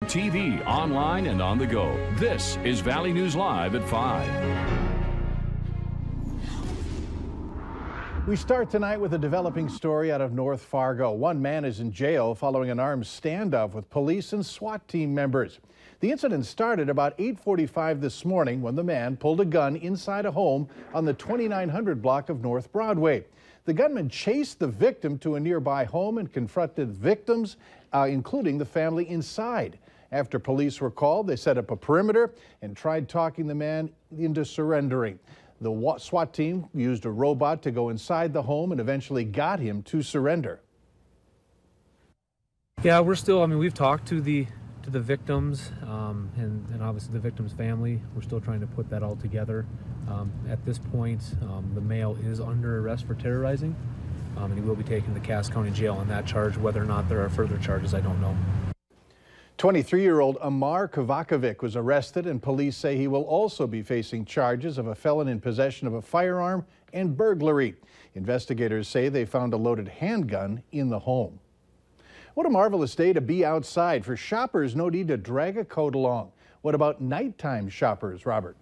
TV, online, and on the go. This is Valley News Live at 5. We start tonight with a developing story out of North Fargo. One man is in jail following an armed standoff with police and SWAT team members. The incident started about 8:45 this morning when the man pulled a gun inside a home on the 2900 block of North Broadway. The gunman chased the victim to a nearby home and confronted victims, including the family inside. After police were called, they set up a perimeter and tried talking the man into surrendering. The SWAT team used a robot to go inside the home and eventually got him to surrender. Yeah, we've talked to the victims and obviously the victim's family. We're still trying to put that all together. At this point, the male is under arrest for terrorizing, and he will be taken to Cass County Jail on that charge. Whether or not there are further charges, I don't know. 23-year-old Amar Kovakovic was arrested, and police say he will also be facing charges of a felon in possession of a firearm and burglary. Investigators say they found a loaded handgun in the home. What a marvelous day to be outside. For shoppers, no need to drag a coat along. What about nighttime shoppers, Robert?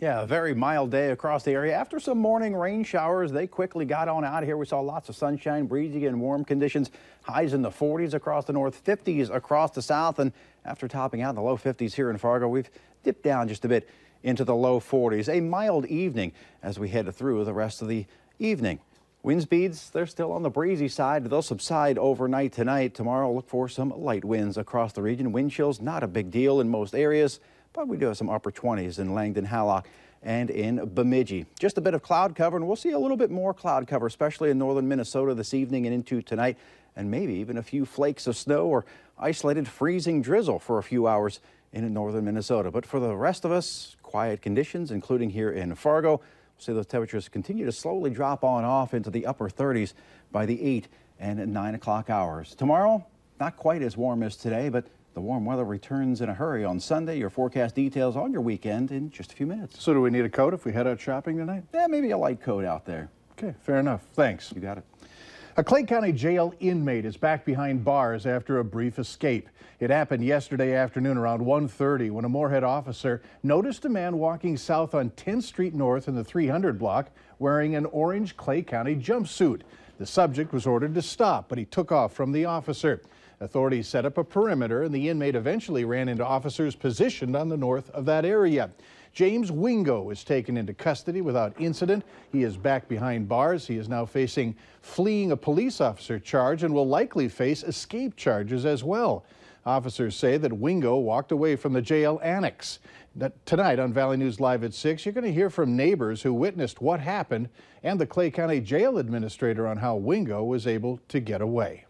Yeah, a very mild day across the area. After some morning rain showers, they quickly got on out of here. We saw lots of sunshine, breezy and warm conditions. Highs in the 40s across the north, 50s across the south. And after topping out in the low 50s here in Fargo, we've dipped down just a bit into the low 40s. A mild evening as we head through the rest of the evening. Wind speeds, they're still on the breezy side. They'll subside overnight tonight. Tomorrow, look for some light winds across the region. Wind chills, not a big deal in most areas, but we do have some upper 20s in Langdon, Hallock, and in Bemidji. Just a bit of cloud cover, and we'll see a little bit more cloud cover, especially in northern Minnesota this evening and into tonight, and maybe even a few flakes of snow or isolated freezing drizzle for a few hours in northern Minnesota. But for the rest of us, quiet conditions, including here in Fargo. We'll see those temperatures continue to slowly drop on off into the upper 30s by the 8 and 9 o'clock hours. Tomorrow, not quite as warm as today, but the warm weather returns in a hurry on Sunday. Your forecast details on your weekend in just a few minutes. So do we need a coat if we head out shopping tonight? Yeah, maybe a light coat out there. Okay, fair enough. Thanks. You got it. A Clay County Jail inmate is back behind bars after a brief escape. It happened yesterday afternoon around 1:30 when a Moorhead officer noticed a man walking south on 10th Street North in the 300 block wearing an orange Clay County jumpsuit. The subject was ordered to stop, but he took off from the officer. Authorities set up a perimeter, and the inmate eventually ran into officers positioned on the north of that area. James Wingo was taken into custody without incident. He is back behind bars. He is now facing fleeing a police officer charge and will likely face escape charges as well. Officers say that Wingo walked away from the jail annex. Tonight on Valley News Live at 6, you're going to hear from neighbors who witnessed what happened and the Clay County Jail administrator on how Wingo was able to get away.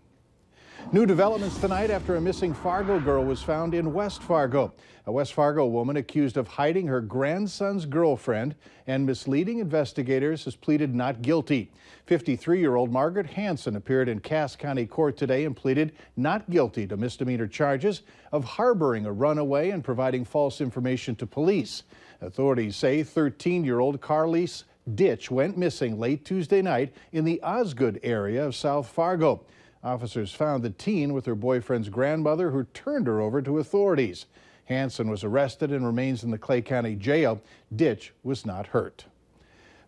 New developments tonight after a missing Fargo girl was found in West Fargo. A West Fargo woman accused of hiding her grandson's girlfriend and misleading investigators has pleaded not guilty. 53-year-old Margaret Hanson appeared in Cass County Court today and pleaded not guilty to misdemeanor charges of harboring a runaway and providing false information to police. Authorities say 13-year-old Carlise Ditch went missing late Tuesday night in the Osgood area of South Fargo. Officers found the teen with her boyfriend's grandmother, who turned her over to authorities. Hanson was arrested and remains in the Clay County Jail. Ditch was not hurt.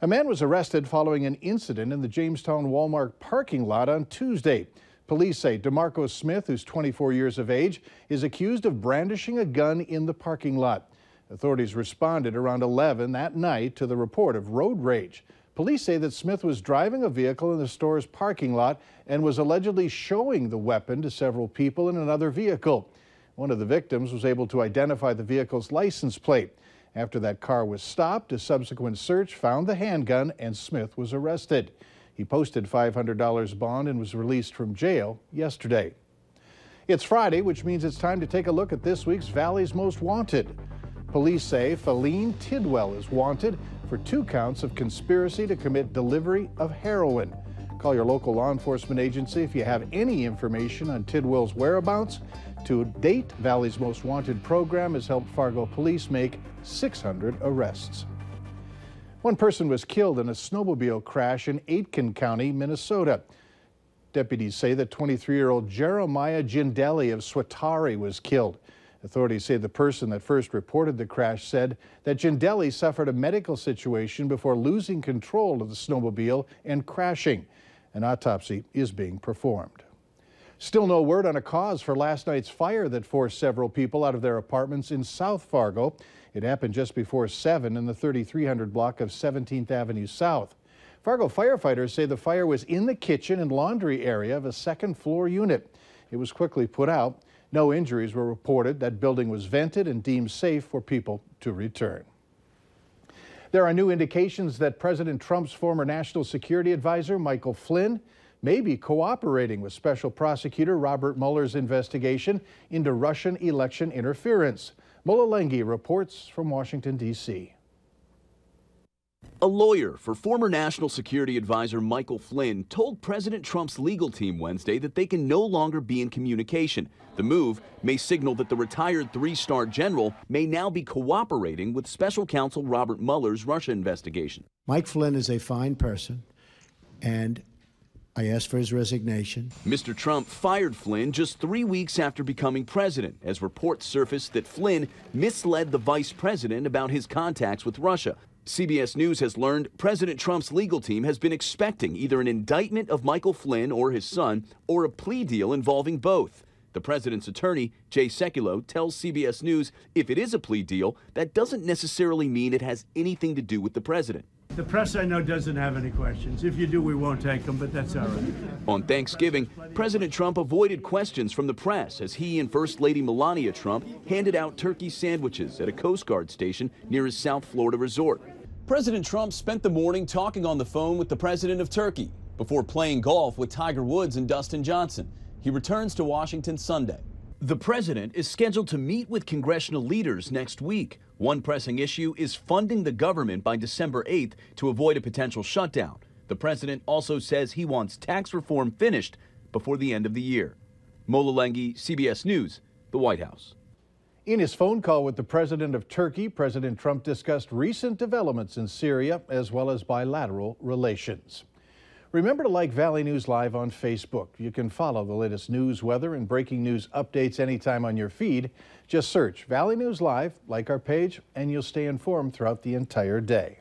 A man was arrested following an incident in the Jamestown Walmart parking lot on Tuesday. Police say DeMarco Smith, who's 24 years of age, is accused of brandishing a gun in the parking lot. Authorities responded around 11 that night to the report of road rage. Police say that Smith was driving a vehicle in the store's parking lot and was allegedly showing the weapon to several people in another vehicle. One of the victims was able to identify the vehicle's license plate. After that car was stopped, a subsequent search found the handgun and Smith was arrested. He posted $500 bond and was released from jail yesterday. It's Friday, which means it's time to take a look at this week's Valley's Most Wanted. Police say Feline Tidwell is wanted for 2 counts of conspiracy to commit delivery of heroin. Call your local law enforcement agency if you have any information on Tidwell's whereabouts. To date, Valley's Most Wanted program has helped Fargo police make 600 arrests. One person was killed in a snowmobile crash in Aitkin County, Minnesota. Deputies say that 23-year-old Jeremiah Gindelli of Swatari was killed. Authorities say the person that first reported the crash said that Gindelli suffered a medical situation before losing control of the snowmobile and crashing. An autopsy is being performed. Still no word on a cause for last night's fire that forced several people out of their apartments in South Fargo. It happened just before 7 in the 3300 block of 17th Avenue South. Fargo firefighters say the fire was in the kitchen and laundry area of a second-floor unit. It was quickly put out. No injuries were reported. That building was vented and deemed safe for people to return. There are new indications that President Trump's former national security advisor, Michael Flynn, may be cooperating with Special Prosecutor Robert Mueller's investigation into Russian election interference. Mola Lenghi reports from Washington, D.C. A lawyer for former National Security Advisor Michael Flynn told President Trump's legal team Wednesday that they can no longer be in communication. The move may signal that the retired three-star general may now be cooperating with Special Counsel Robert Mueller's Russia investigation. Mike Flynn is a fine person, and I asked for his resignation. Mr. Trump fired Flynn just 3 weeks after becoming president, as reports surfaced that Flynn misled the vice president about his contacts with Russia. CBS News has learned President Trump's legal team has been expecting either an indictment of Michael Flynn or his son, or a plea deal involving both. The president's attorney, Jay Sekulow, tells CBS News if it is a plea deal, that doesn't necessarily mean it has anything to do with the president. The press, I know, doesn't have any questions. If you do, we won't take them, but that's all right. On Thanksgiving, President Trump avoided questions from the press as he and First Lady Melania Trump handed out turkey sandwiches at a Coast Guard station near his South Florida resort. President Trump spent the morning talking on the phone with the president of Turkey before playing golf with Tiger Woods and Dustin Johnson. He returns to Washington Sunday. The president is scheduled to meet with congressional leaders next week. One pressing issue is funding the government by December 8th to avoid a potential shutdown. The president also says he wants tax reform finished before the end of the year. Mola Lenghi, CBS News, the White House. In his phone call with the president of Turkey, President Trump discussed recent developments in Syria as well as bilateral relations. Remember to like Valley News Live on Facebook. You can follow the latest news, weather, and breaking news updates anytime on your feed. Just search Valley News Live, like our page, and you'll stay informed throughout the entire day.